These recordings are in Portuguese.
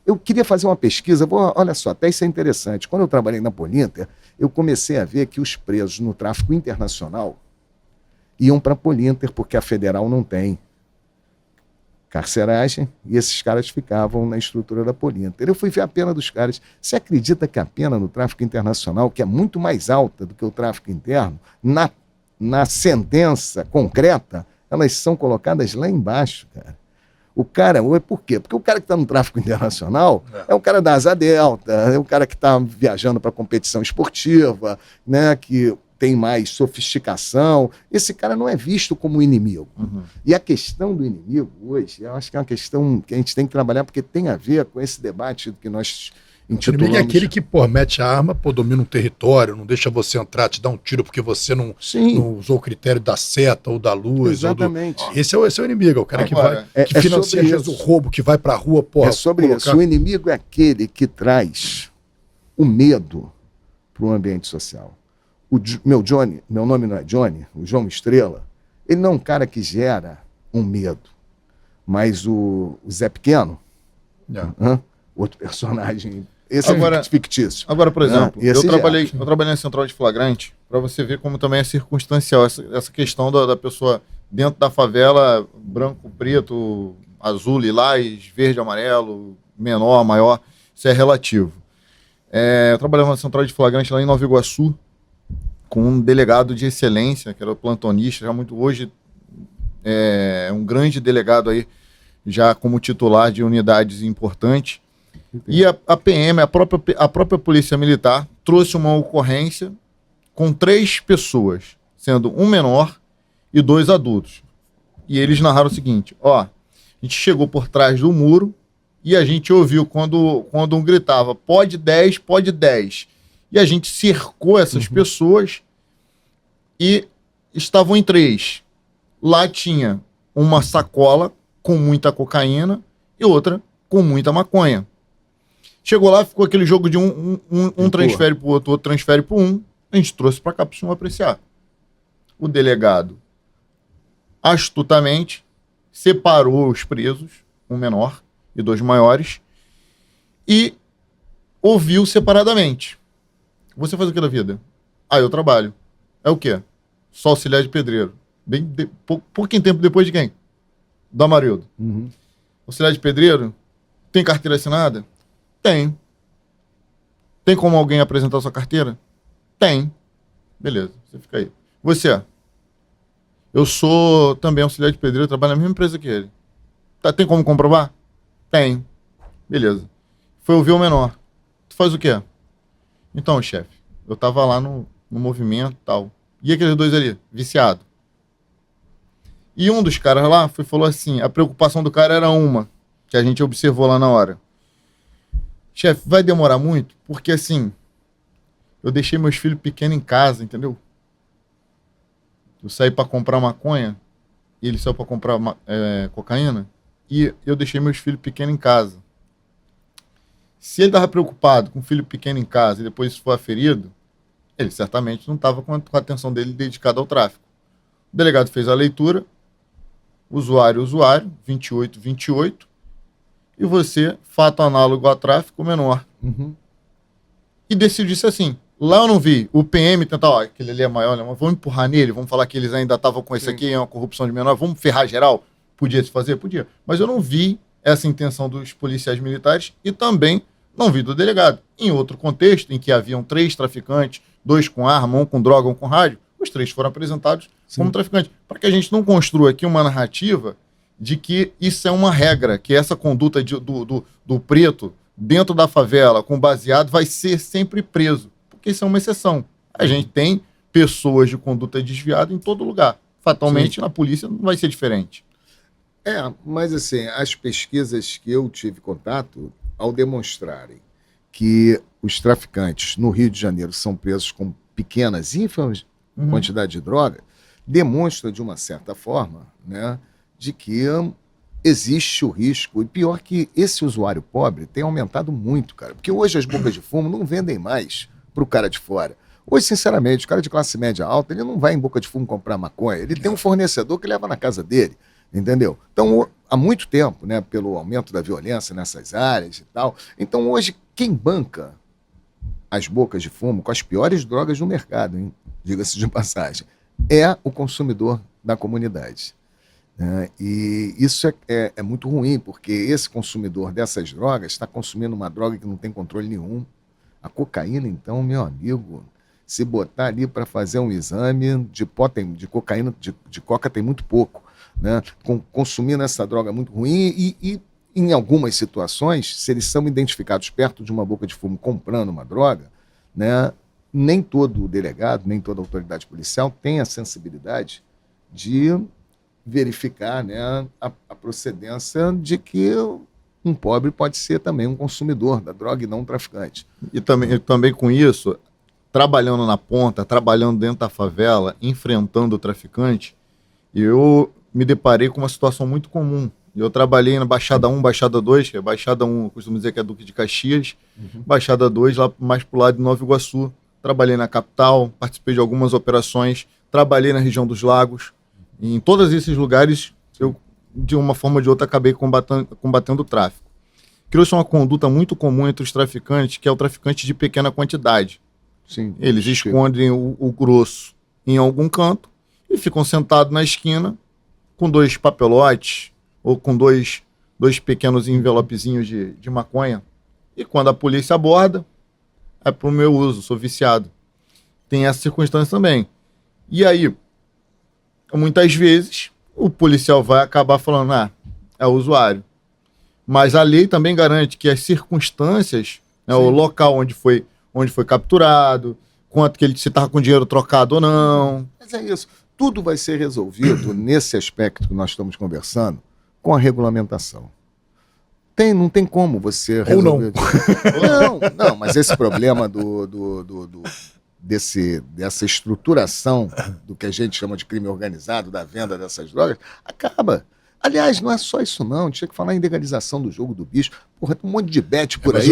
Eu queria fazer uma pesquisa, olha só, até isso é interessante. Quando eu trabalhei na Polinter, eu comecei a ver que os presos no tráfico internacional iam para a Polinter, porque a federal não tem carceragem, e esses caras ficavam na estrutura da Polinter. Eu fui ver a pena dos caras. Você acredita que a pena no tráfico internacional, que é muito mais alta do que o tráfico interno, na sentença concreta, elas são colocadas lá embaixo, cara. O cara, por quê? Porque o cara que está no tráfico internacional é o cara da asa delta, é o cara que está viajando para competição esportiva, né, que tem mais sofisticação. Esse cara não é visto como inimigo. Uhum. E a questão do inimigo hoje, eu acho que é uma questão que a gente tem que trabalhar, porque tem a ver com esse debate que nós intitulamos... O inimigo é aquele que, mete a arma, domina um território, não deixa você entrar, te dá um tiro porque você não usou o critério da seta ou da luz. Exatamente. Esse é o inimigo, é o cara Agora, que financia o roubo, que vai pra rua, É sobre isso. O inimigo é aquele que traz o medo para o ambiente social. Meu nome não é Johnny, o João Estrela, ele não é um cara que gera um medo, mas o Zé Pequeno, outro personagem, esse é fictício. Agora, por exemplo, eu trabalhei na central de flagrante, para você ver como também é circunstancial essa questão da pessoa dentro da favela, branco, preto, azul, lilás, verde, amarelo, menor, maior, isso é relativo. Eu trabalhava na central de flagrante lá em Nova Iguaçu, com um delegado de excelência, que era o plantonista, já hoje é um grande delegado aí, já como titular de unidades importantes. E a PM, a própria Polícia Militar, trouxe uma ocorrência com 3 pessoas, sendo um menor e 2 adultos. E eles narraram o seguinte: a gente chegou por trás do muro e a gente ouviu quando um gritava, pode 10, pode 10. E a gente cercou essas pessoas e estavam em 3. Lá tinha uma sacola com muita cocaína e outra com muita maconha. Chegou lá, ficou aquele jogo de um transfere para o outro transfere para um. A gente trouxe para cá para o senhor apreciar. O delegado, astutamente, separou os presos, um menor e 2 maiores, e ouviu separadamente. Você faz o que da vida? Eu trabalho. É o quê? Só auxiliar de pedreiro. Pouquinho tempo depois de quem? Do Amarildo. Uhum. Auxiliar de pedreiro? Tem carteira assinada? Tem. Tem como alguém apresentar sua carteira? Tem. Beleza, você fica aí. Você? Eu sou também auxiliar de pedreiro, trabalho na mesma empresa que ele. Tem como comprovar? Tem. Beleza. Foi ouvir o menor. Tu faz o quê? Então, chefe, eu tava lá no movimento e tal. E aqueles 2 ali? Viciado. E um dos caras lá falou assim, a preocupação do cara era uma, que a gente observou lá na hora. Chefe, vai demorar muito? Porque assim, eu deixei meus filhos pequenos em casa, entendeu? Eu saí para comprar maconha, e ele saiu para comprar cocaína, e eu deixei meus filhos pequenos em casa. Se ele estava preocupado com o filho pequeno em casa e depois isso for aferido, ele certamente não estava com a atenção dele dedicada ao tráfico. O delegado fez a leitura, usuário, 28, e você, fato análogo a tráfico menor. Uhum. E decidiu isso assim. Lá eu não vi o PM tentar, aquele ali é maior, né? Vamos empurrar nele, vamos falar que eles ainda estavam com esse aqui, é uma corrupção de menor, vamos ferrar geral? Podia se fazer? Podia. Mas eu não vi essa intenção dos policiais militares e também não vi do delegado. Em outro contexto, em que haviam 3 traficantes, 2 com arma, 1 com droga, 1 com rádio, os 3 foram apresentados como traficantes. Para que a gente não construa aqui uma narrativa de que isso é uma regra, que essa conduta do preto dentro da favela, com baseado, vai ser sempre preso. Porque isso é uma exceção. A gente tem pessoas de conduta desviada em todo lugar. Fatalmente, na polícia não vai ser diferente. Mas assim, as pesquisas que eu tive contato, ao demonstrarem que os traficantes no Rio de Janeiro são presos com pequenas, ínfimas quantidades de droga, demonstra de uma certa forma, né, de que existe o risco, e pior que esse usuário pobre tem aumentado muito, cara, porque hoje as bocas de fumo não vendem mais para o cara de fora. Hoje, sinceramente, o cara de classe média alta, ele não vai em boca de fumo comprar maconha, ele tem um fornecedor que leva na casa dele. entendeu? Então, há muito tempo, né, pelo aumento da violência nessas áreas e tal, então hoje quem banca as bocas de fumo com as piores drogas no mercado, hein, diga-se de passagem, é o consumidor da comunidade. E isso é muito ruim, porque esse consumidor dessas drogas está consumindo uma droga que não tem controle nenhum. A cocaína, então, meu amigo, se botar ali para fazer um exame de cocaína, de coca tem muito pouco, né? Consumindo essa droga muito ruim e em algumas situações, se eles são identificados perto de uma boca de fumo comprando uma droga, né, nem todo delegado, nem toda autoridade policial tem a sensibilidade de verificar, né, a procedência de que um pobre pode ser também um consumidor da droga e não um traficante. E também com isso, trabalhando na ponta, trabalhando dentro da favela, enfrentando o traficante, eu me deparei com uma situação muito comum. Eu trabalhei na Baixada 1, Baixada 2, que é Baixada 1, eu costumo dizer que é Duque de Caxias, Baixada 2, lá mais pro lado de Nova Iguaçu. Trabalhei na capital, participei de algumas operações, trabalhei na região dos Lagos. E em todos esses lugares, eu, de uma forma ou de outra, acabei combatendo o tráfico. Criou-se uma conduta muito comum entre os traficantes, que é o traficante de pequena quantidade. Sim, eles escondem o grosso em algum canto e ficam sentados na esquina com 2 papelotes ou com dois pequenos envelopezinhos de maconha. E quando a polícia aborda, é para o meu uso, sou viciado. Tem essa circunstância também. E aí, muitas vezes, o policial vai acabar falando, é o usuário. Mas a lei também garante que as circunstâncias, né, o local onde foi capturado, quanto que ele se estava com dinheiro trocado ou não. Mas é isso. Tudo vai ser resolvido nesse aspecto que nós estamos conversando com a regulamentação. Não tem como você resolver. Não, mas esse problema dessa estruturação do que a gente chama de crime organizado, da venda dessas drogas, acaba. Aliás, não é só isso não, tinha que falar em legalização do jogo do bicho. Porra, tem um monte de bet por aí.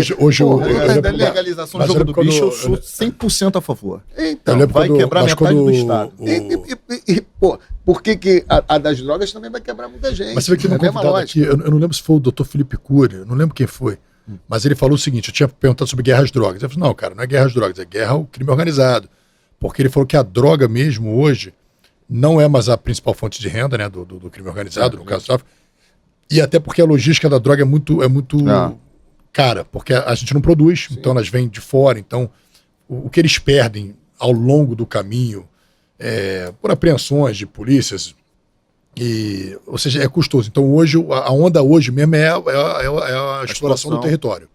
Da legalização do jogo do bicho, eu sou 100% a favor. Então, vai quebrar metade do Estado. Por que a das drogas também vai quebrar muita gente? Mas você vê que no convidado aqui, eu não lembro se foi o Dr. Felipe Cury, eu não lembro quem foi, mas ele falou o seguinte, eu tinha perguntado sobre guerra às drogas. Eu falei, não, cara, não é guerra às drogas, é guerra ao crime organizado. Porque ele falou que a droga mesmo hoje não é mais a principal fonte de renda, né, do crime organizado, no caso do tráfico, e até porque a logística da droga é muito cara, porque a gente não produz, então elas vêm de fora, então o que eles perdem ao longo do caminho, por apreensões de polícias, ou seja, é custoso. Então hoje, a onda hoje mesmo é a exploração do território.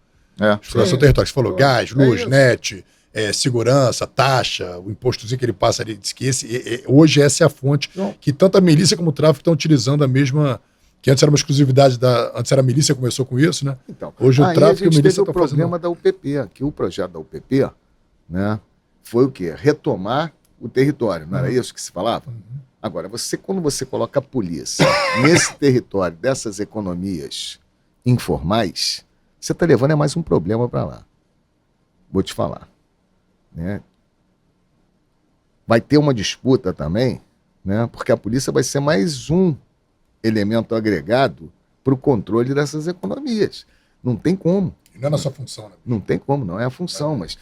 Exploração do território, você falou gás, luz, net, segurança, taxa, o impostozinho que ele passa ali, diz que hoje essa é a fonte que tanto a milícia como o tráfico estão utilizando a mesma, que antes era uma exclusividade antes era a milícia que começou com isso, né? Então, hoje o tráfico e a milícia estão fazendo. O problema da UPP, que o projeto da UPP, né, foi o quê? Retomar o território, não era isso que se falava? Agora, quando você coloca a polícia nesse território dessas economias informais, você está levando mais um problema para lá. Vou te falar. Né? Vai ter uma disputa também, né? Porque a polícia vai ser mais um elemento agregado para o controle dessas economias. Não tem como. Não é na sua função, né? Não tem como, não é a função, mas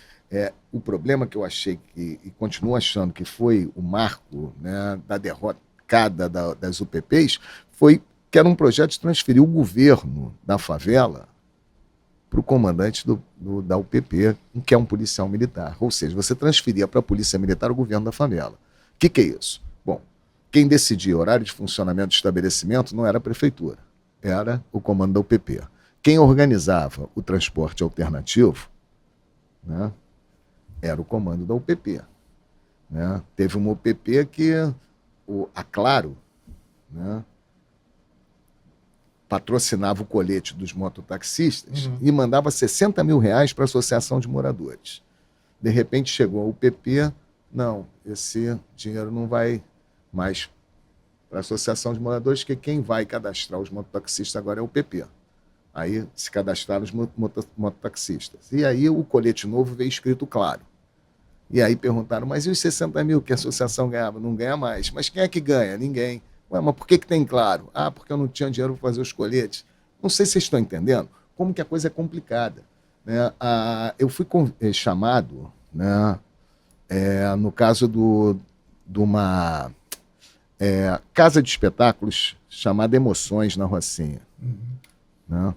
o problema que eu achei e continuo achando que foi o marco, né, da derrocada das UPPs foi que era um projeto de transferir o governo da favela para o comandante da UPP, que é um policial militar. Ou seja, você transferia para a polícia militar o governo da favela. O que é isso? Bom, quem decidia o horário de funcionamento do estabelecimento não era a prefeitura, era o comando da UPP. Quem organizava o transporte alternativo, né, era o comando da UPP. Né? Teve uma UPP que a Claro, né, patrocinava o colete dos mototaxistas e mandava R$60 mil para a associação de moradores. De repente chegou a UPP, não, esse dinheiro não vai mais para a associação de moradores, porque quem vai cadastrar os mototaxistas agora é o UPP. Aí se cadastraram os mototaxistas. E aí o colete novo veio escrito Claro. E aí perguntaram, mas e os 60 mil que a associação ganhava? Não ganha mais. Mas quem é que ganha? Ninguém. Ué, mas por que tem claro? Ah, porque eu não tinha dinheiro para fazer os coletes. Não sei se vocês estão entendendo como que a coisa é complicada, né? Eu fui chamado, né, no caso de uma casa de espetáculos chamada Emoções, na Rocinha. Né?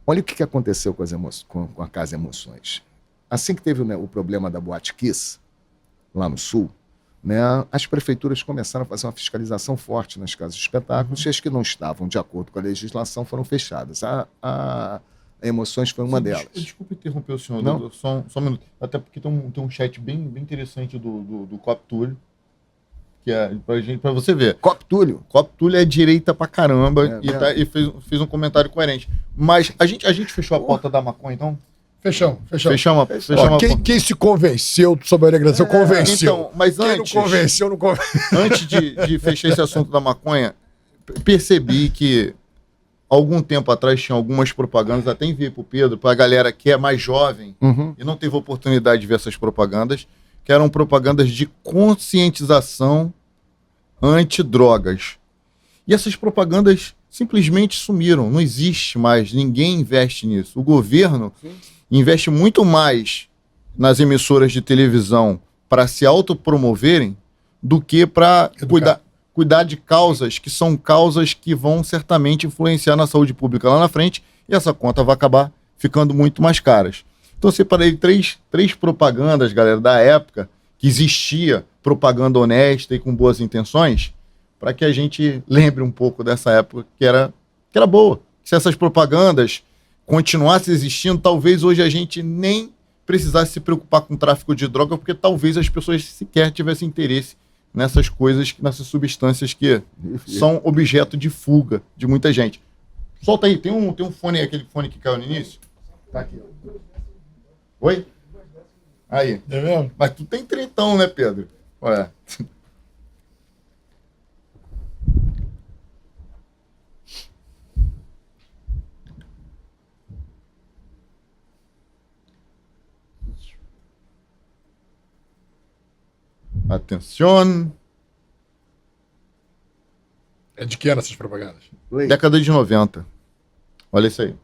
Olha o que aconteceu com a Casa Emoções. Assim que teve, né, o problema da Boate Kiss, lá no Sul, né, as prefeituras começaram a fazer uma fiscalização forte nas casas de espetáculos, e as que não estavam de acordo com a legislação foram fechadas. A Emoções foi uma delas. Desculpa interromper o senhor, Não? doutor, só um minuto. Até porque tem um chat bem interessante do Cop Túlio, que é pra você ver. Cop Túlio. Cop Túlio é direita pra caramba É, e fez um comentário coerente. Mas a gente fechou a pauta da maconha, então? Fechamos. Fechamos. Quem se convenceu sobre a legalização, convenceu. Então, mas quem antes... não convenceu, não convenceu. Antes de fechar esse assunto da maconha, percebi que algum tempo atrás tinha algumas propagandas, até enviei pro Pedro, pra galera que é mais jovem e não teve oportunidade de ver essas propagandas, que eram propagandas de conscientização antidrogas. E essas propagandas simplesmente sumiram, não existe mais, ninguém investe nisso. O governo investe muito mais nas emissoras de televisão para se autopromoverem do que para cuidar de causas que são causas que vão certamente influenciar na saúde pública lá na frente, e essa conta vai acabar ficando muito mais caras. Então eu separei três propagandas, galera, da época, que existia propaganda honesta e com boas intenções, para que a gente lembre um pouco dessa época que era boa. Se essas propagandas continuassem existindo, talvez hoje a gente nem precisasse se preocupar com o tráfico de droga, porque talvez as pessoas sequer tivessem interesse nessas coisas, nessas substâncias que são objeto de fuga de muita gente. Solta aí, tem um fone aí, aquele fone que caiu no início? Tá aqui, ó. Oi? Aí. É mesmo? Mas tu tem 30, né, Pedro? Olha. Atenção. É de que ano essas propagandas? Década de 90. Olha isso aí.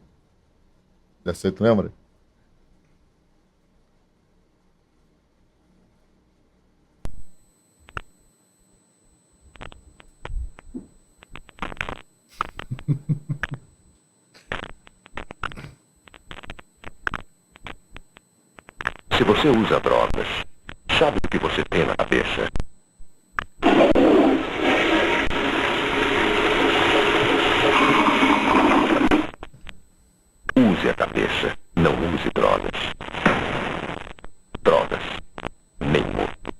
Dessa aí, tu lembra? Se você usa drogas, sabe o que você tem na cabeça? Use a cabeça, não use drogas. Drogas, nem morto.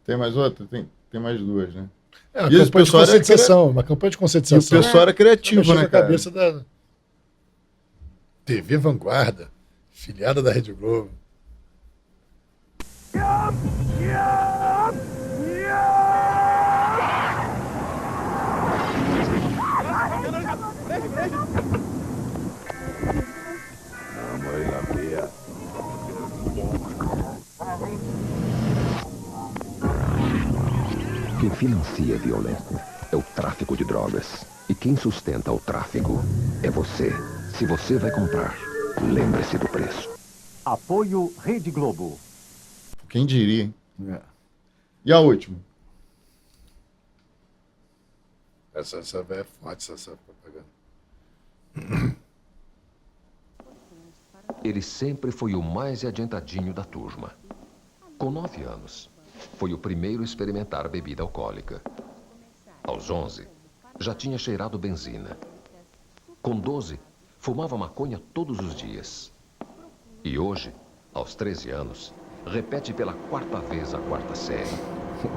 Tem mais outra? Tem mais duas, né? É uma E esse campanha de pessoal era conscientização. Uma campanha de E o conscientização. pessoal era criativo, Mexeu né, com a cara? cabeça da TV Vanguarda, filiada da Rede Globo. Quem financia a violência é o tráfico de drogas. E quem sustenta o tráfico é você. Se você vai comprar, lembre-se do preço. Apoio Rede Globo. Quem diria, hein? É. E a última? Essa é forte, essa propaganda. Ele sempre foi o mais adiantadinho da turma. Com 9 anos, foi o primeiro a experimentar bebida alcoólica. Aos 11, já tinha cheirado benzina. Com 12, fumava maconha todos os dias. E hoje, aos 13 anos, repete pela 4ª vez a 4ª série.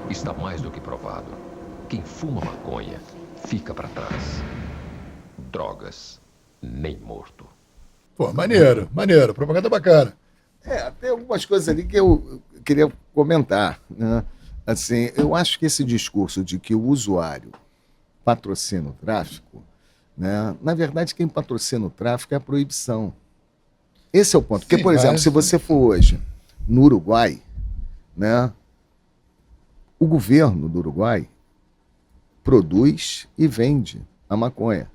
Está mais do que provado. Quem fuma maconha fica para trás. Drogas, nem morto. Pô, maneiro. Propaganda bacana. Tem algumas coisas ali que eu queria comentar, né? Assim, eu acho que esse discurso de que o usuário patrocina o tráfico, né? Na verdade, quem patrocina o tráfico é a proibição. Esse é o ponto. Porque, Sim, por exemplo, se você for hoje no Uruguai, né? o governo do Uruguai produz e vende a maconha.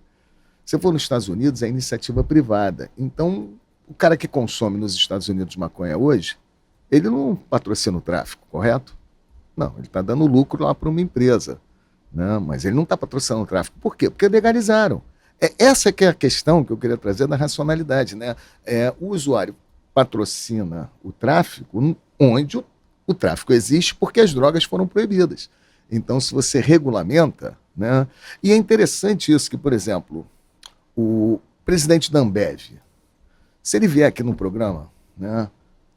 Se for nos Estados Unidos, é iniciativa privada. Então, o cara que consome nos Estados Unidos maconha hoje, ele não patrocina o tráfico, correto? Não, ele está dando lucro lá para uma empresa, né? Mas ele não está patrocinando o tráfico. Por quê? Porque legalizaram. Essa que é a questão que eu queria trazer da racionalidade, né? O usuário patrocina o tráfico onde o tráfico existe porque as drogas foram proibidas. Então, se você regulamenta, né? E é interessante isso que, por exemplo, o presidente da Ambev, se ele vier aqui no programa, né,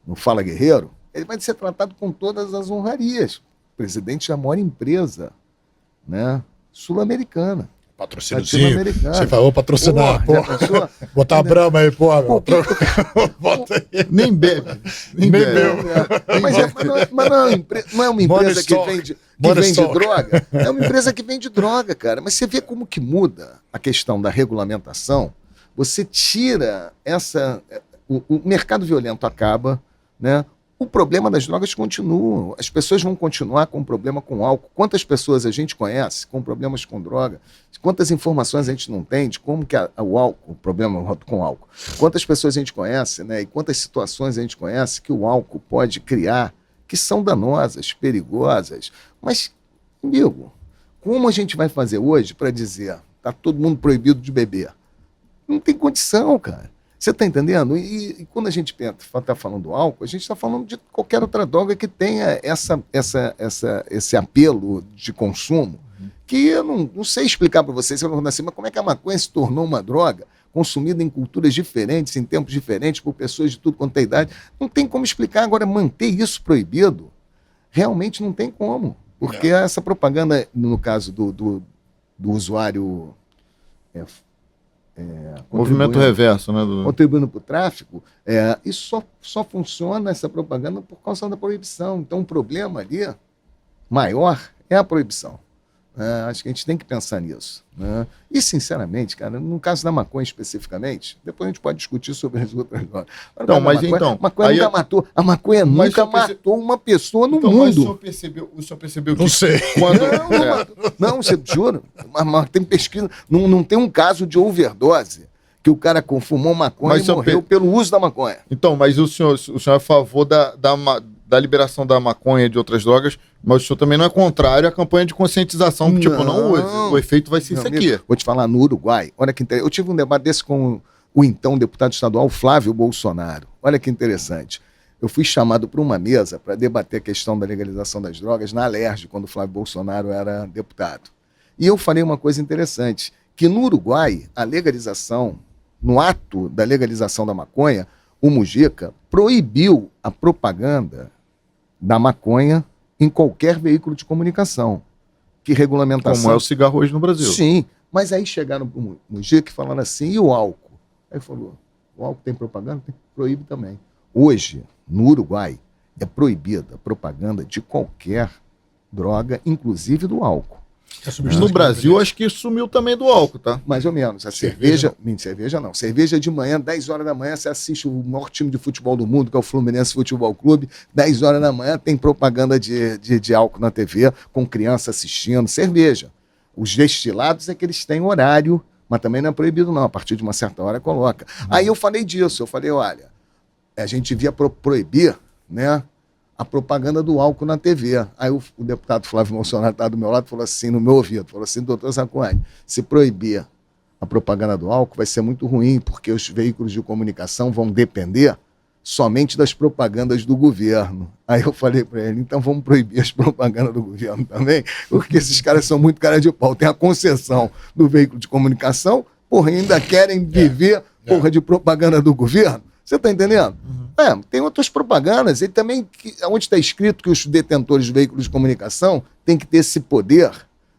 no Fala Guerreiro, ele vai ser tratado com todas as honrarias. O presidente da maior empresa, né, sul-americana. Patrocíniozinho. Você falou patrocinar, pô. Botar a Brahma aí, pô. Bota aí. Nem bebe. Nem bebe. Mas não é uma empresa que vende droga. É uma empresa que vende droga, cara. Mas você vê como que muda a questão da regulamentação. Você tira essa... O mercado violento acaba, né? O problema das drogas continua. As pessoas vão continuar com problema com álcool. Quantas pessoas a gente conhece com problemas com droga? Quantas informações a gente não tem de como que o problema com álcool? Quantas pessoas a gente conhece, né? E quantas situações a gente conhece que o álcool pode criar, que são danosas, perigosas. Mas, amigo, como a gente vai fazer hoje para dizer está todo mundo proibido de beber? Não tem condição, cara. Você está entendendo? E quando a gente está falando do álcool, a gente está falando de qualquer outra droga que tenha esse apelo de consumo, que eu não sei explicar para vocês. Você vai falar assim, mas como é que a maconha se tornou uma droga consumida em culturas diferentes, em tempos diferentes, por pessoas de tudo quanto é idade? Não tem como explicar. Agora, manter isso proibido, realmente não tem como. Porque essa propaganda, no caso do usuário... movimento reverso, né? Contribuindo para o tráfico, isso só funciona, essa propaganda, por causa da proibição. Então, o problema ali maior é a proibição. Acho que a gente tem que pensar nisso, né? E, sinceramente, cara, no caso da maconha especificamente, depois a gente pode discutir sobre as outras drogas. Então, mas a maconha nunca matou uma pessoa no mundo. Mas o senhor percebeu que... Não sei. Não, você jura? Mas tem pesquisa, não tem um caso de overdose que o cara fumou maconha e morreu pelo uso da maconha. Então, mas o senhor é a favor da liberação da maconha e de outras drogas, mas o senhor também não é contrário à campanha de conscientização, que o efeito vai ser isso aqui. Vou te falar, no Uruguai, olha que interessante, eu tive um debate desse com o então deputado estadual Flávio Bolsonaro. Olha que interessante. Eu fui chamado para uma mesa para debater a questão da legalização das drogas na Alerj, quando o Flávio Bolsonaro era deputado. E eu falei uma coisa interessante, que no Uruguai, a legalização, no ato da legalização da maconha, o Mujica proibiu a propaganda da maconha em qualquer veículo de comunicação. Que regulamentação... Como é o cigarro hoje no Brasil. Sim, mas aí chegaram para o Mujica e falaram assim, e o álcool? Aí falou, o álcool tem propaganda? Proíbe também. Hoje, no Uruguai, é proibida a propaganda de qualquer droga, inclusive do álcool. No Brasil, acho que sumiu também do álcool, tá? Mais ou menos. A cerveja não. Cerveja de manhã, 10 horas da manhã, você assiste o maior time de futebol do mundo, que é o Fluminense Futebol Clube. 10 horas da manhã tem propaganda de álcool na TV, com criança assistindo. Cerveja. Os destilados é que eles têm horário, mas também não é proibido, não. A partir de uma certa hora coloca. Aí eu falei disso. Eu falei, olha, a gente devia proibir, né, a propaganda do álcool na TV. Aí o deputado Flávio Bolsonaro estava do meu lado e falou assim, no meu ouvido, falou assim, doutor Zaccoani, se proibir a propaganda do álcool vai ser muito ruim, porque os veículos de comunicação vão depender somente das propagandas do governo. Aí eu falei para ele, então vamos proibir as propagandas do governo também, porque esses caras são muito cara de pau. Tem a concessão do veículo de comunicação, porra, ainda querem viver porra de propaganda do governo. Você está entendendo? Tem outras propagandas. E também, onde está escrito que os detentores de veículos de comunicação têm que ter esse poder,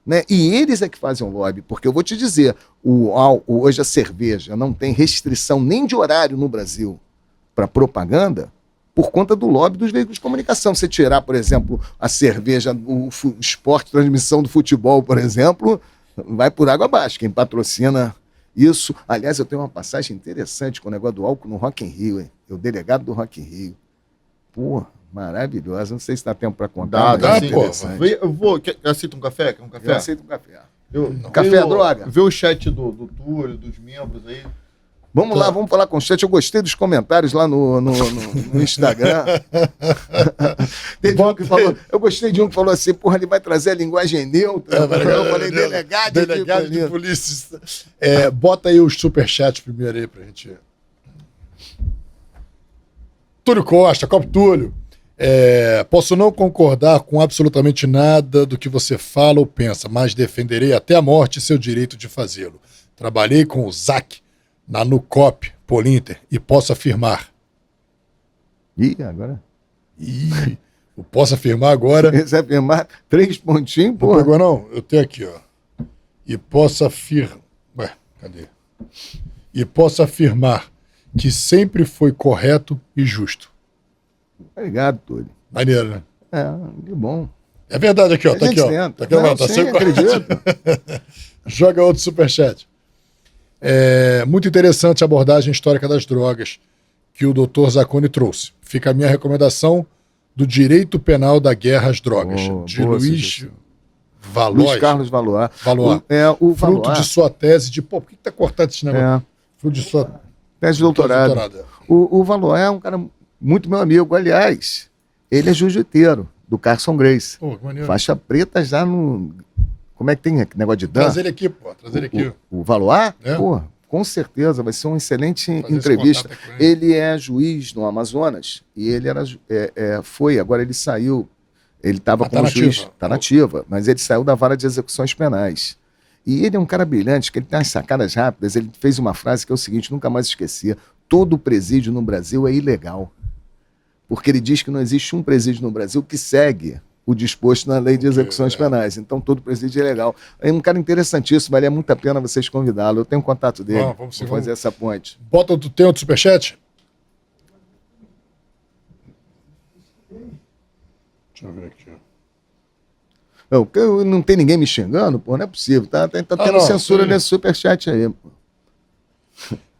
né? E eles é que fazem o lobby. Porque eu vou te dizer, hoje a cerveja não tem restrição nem de horário no Brasil para propaganda por conta do lobby dos veículos de comunicação. Você tirar, por exemplo, a cerveja, o esporte, transmissão do futebol, por exemplo, vai por água abaixo. Quem patrocina... isso, aliás, eu tenho uma passagem interessante com o negócio do álcool no Rock in Rio, hein? Eu, delegado do Rock in Rio. Porra, Maravilhosa. Não sei se dá tempo para contar. Dá, mas é sim. interessante. Eu vou. Aceita um café? Quer um café? Eu aceito um café. Café é droga? Vê o chat do Túlio, dos membros aí. Vamos lá, vamos falar com o chat. Eu gostei dos comentários lá no Instagram. Teve um que falou, eu gostei de um que falou assim, porra, ele vai trazer a linguagem neutra. Eu falei, delegado de polícia. Bota aí os superchats primeiro aí pra gente. Túlio Costa, Copo Túlio. Posso não concordar com absolutamente nada do que você fala ou pensa, mas defenderei até a morte seu direito de fazê-lo. Trabalhei com o Zac na Nucop, Polinter, e posso afirmar. Agora? Eu posso afirmar agora. Você afirmar 3 pontinhos, pô. Não pegou, não? Eu tenho aqui, ó. E posso afirmar. Ué, cadê? E posso afirmar que sempre foi correto e justo. Obrigado, Túlio. Maneiro, né? Que bom. É verdade aqui, ó. Tá aqui, ó. Tenta. Tá aqui, ó. Tá sempre acredito. Joga outro superchat. Muito interessante a abordagem histórica das drogas que o Dr. Zacconi trouxe. Fica a minha recomendação do Direito Penal da Guerra às Drogas, de Luiz Valois. Luiz Carlos Valois. O Fruto fruto de sua tese de... Pô, por que tá cortado esse negócio? Fruto de sua tese de doutorado. O Valois é um cara muito meu amigo. Aliás, ele é jiu-jiteiro do Carson Grace. Pô, que maneiro. Faixa preta já no... Como é que tem negócio de dan? Traz ele aqui, pô. Traz ele aqui. O Valois? Pô, com certeza, vai ser uma excelente Fazer entrevista. Ele é juiz no Amazonas e ele era, agora ele saiu, ele estava como juiz, está nativa, mas ele saiu da vara de execuções penais. E ele é um cara brilhante, que ele tem umas sacadas rápidas, ele fez uma frase que é o seguinte, nunca mais esquecia, todo presídio no Brasil é ilegal. Porque ele diz que não existe um presídio no Brasil que segue o disposto na lei de execuções penais. Então, todo presídio é legal. É um cara interessantíssimo, valia muito a pena vocês convidá-lo. Eu tenho contato dele. Vou fazer essa ponte. Tem outro superchat? Deixa eu ver aqui. Não tem ninguém me xingando? Pô, não é possível. Tá tendo censura nesse superchat aí.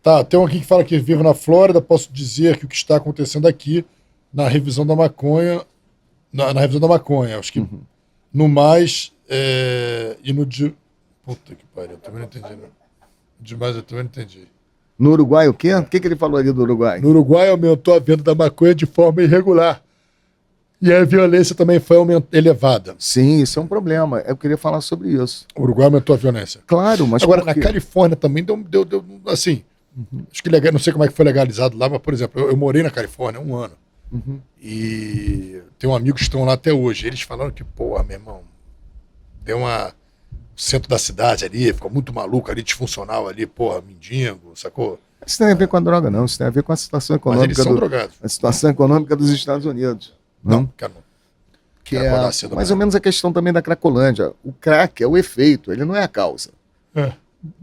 Tá, tem um aqui que fala que vivo na Flórida. Posso dizer que o que está acontecendo aqui na revisão da maconha... Na revisão da maconha, acho que no mais e no de... Puta que pariu, eu também não entendi, não. Demais eu também não entendi. No Uruguai o quê? O que ele falou ali do Uruguai? No Uruguai aumentou a venda da maconha de forma irregular. E a violência também foi elevada. Sim, isso é um problema. Eu queria falar sobre isso. O Uruguai aumentou a violência. Claro, mas agora, na Califórnia também deu assim, acho que legal, não sei como é que foi legalizado lá, mas, por exemplo, eu morei na Califórnia há 1 ano. E tem um amigo que estão lá até hoje. Eles falaram que, porra, meu irmão, deu o centro da cidade ali, ficou muito maluco ali, disfuncional ali, porra, mendigo, sacou? Isso não tem a ver com a droga, não. Isso tem a ver com a situação econômica. Mas eles são drogados. A situação econômica dos Estados Unidos. Não, cara, não. Que é mais ou menos a questão também da Cracolândia. O crack é o efeito, ele não é a causa.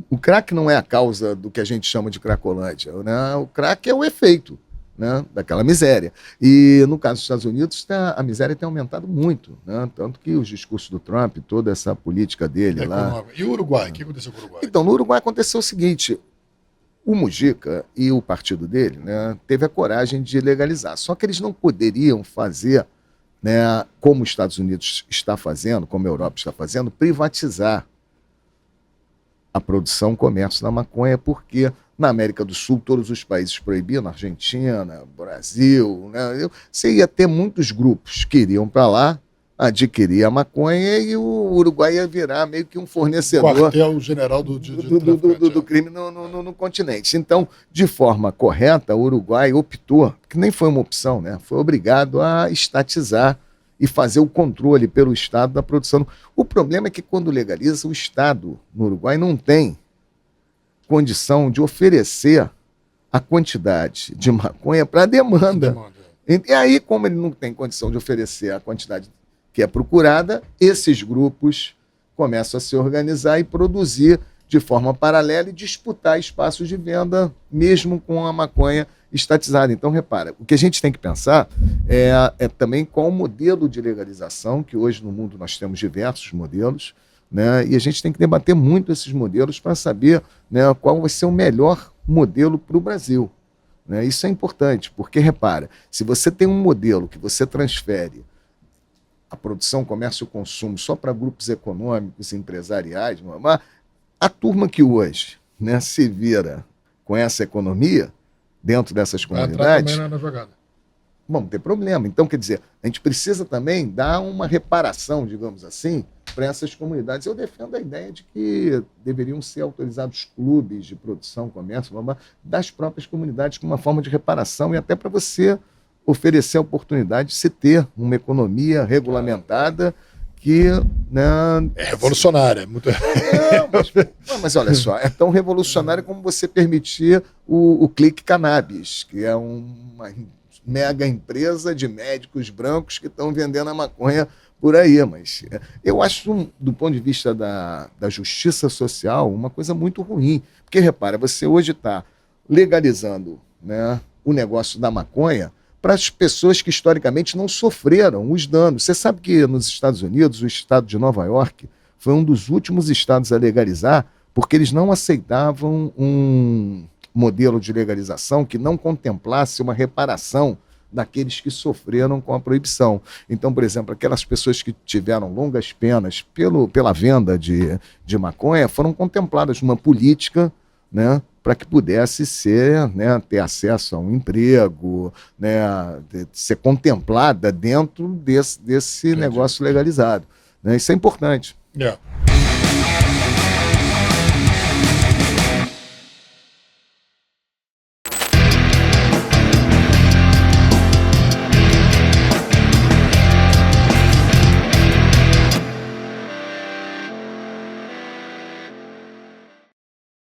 O crack não é a causa do que a gente chama de Cracolândia, né? O crack é o efeito, né, daquela miséria. E no caso dos Estados Unidos, a miséria tem aumentado muito, né? Tanto que os discursos do Trump, toda essa política dele lá... E o Uruguai? O que aconteceu com o Uruguai? Então, no Uruguai aconteceu o seguinte, o Mujica e o partido dele, né, teve a coragem de legalizar, só que eles não poderiam fazer, né, como os Estados Unidos está fazendo, como a Europa está fazendo, privatizar a produção e comércio da maconha, porque na América do Sul todos os países proibiam, na Argentina, Brasil, né, você ia ter muitos grupos que iriam para lá adquirir a maconha e o Uruguai ia virar meio que um fornecedor... Quartel-general do crime no continente. Então, de forma correta, o Uruguai optou, que nem foi uma opção, né, foi obrigado a estatizar e fazer o controle pelo Estado da produção. O problema é que quando legaliza, o Estado no Uruguai não tem condição de oferecer a quantidade de maconha para a demanda. E aí, como ele não tem condição de oferecer a quantidade que é procurada, esses grupos começam a se organizar e produzir de forma paralela e disputar espaços de venda, mesmo com a maconha estatizada. Então, repara, o que a gente tem que pensar é também qual o modelo de legalização, que hoje no mundo nós temos diversos modelos, né, e a gente tem que debater muito esses modelos para saber, né, qual vai ser o melhor modelo para o Brasil. né? Isso é importante, porque, repara, se você tem um modelo que você transfere a produção, comércio e consumo só para grupos econômicos, empresariais, a turma que hoje, né, se vira com essa economia dentro dessas comunidades, também na jogada. vamos ter problema. Então, quer dizer, a gente precisa também dar uma reparação, digamos assim, para essas comunidades. Eu defendo a ideia de que deveriam ser autorizados clubes de produção, comércio, das próprias comunidades como uma forma de reparação e até para você oferecer a oportunidade de se ter uma economia regulamentada que... Né, é revolucionária. Muito... mas olha só, é tão revolucionário como você permitir o Clique Cannabis, que é uma mega empresa de médicos brancos que estão vendendo a maconha por aí. Mas eu acho, do ponto de vista da justiça social, uma coisa muito ruim. Porque, repara, você hoje está legalizando, né, o negócio da maconha para as pessoas que historicamente não sofreram os danos. Você sabe que nos Estados Unidos, o estado de Nova York foi um dos últimos estados a legalizar, porque eles não aceitavam um modelo de legalização que não contemplasse uma reparação daqueles que sofreram com a proibição. Então, por exemplo, aquelas pessoas que tiveram longas penas pela venda de maconha foram contempladas numa política, né, para que pudesse ser, né, ter acesso a um emprego, né, ser contemplada dentro desse negócio legalizado. Né? Isso é importante. Yeah.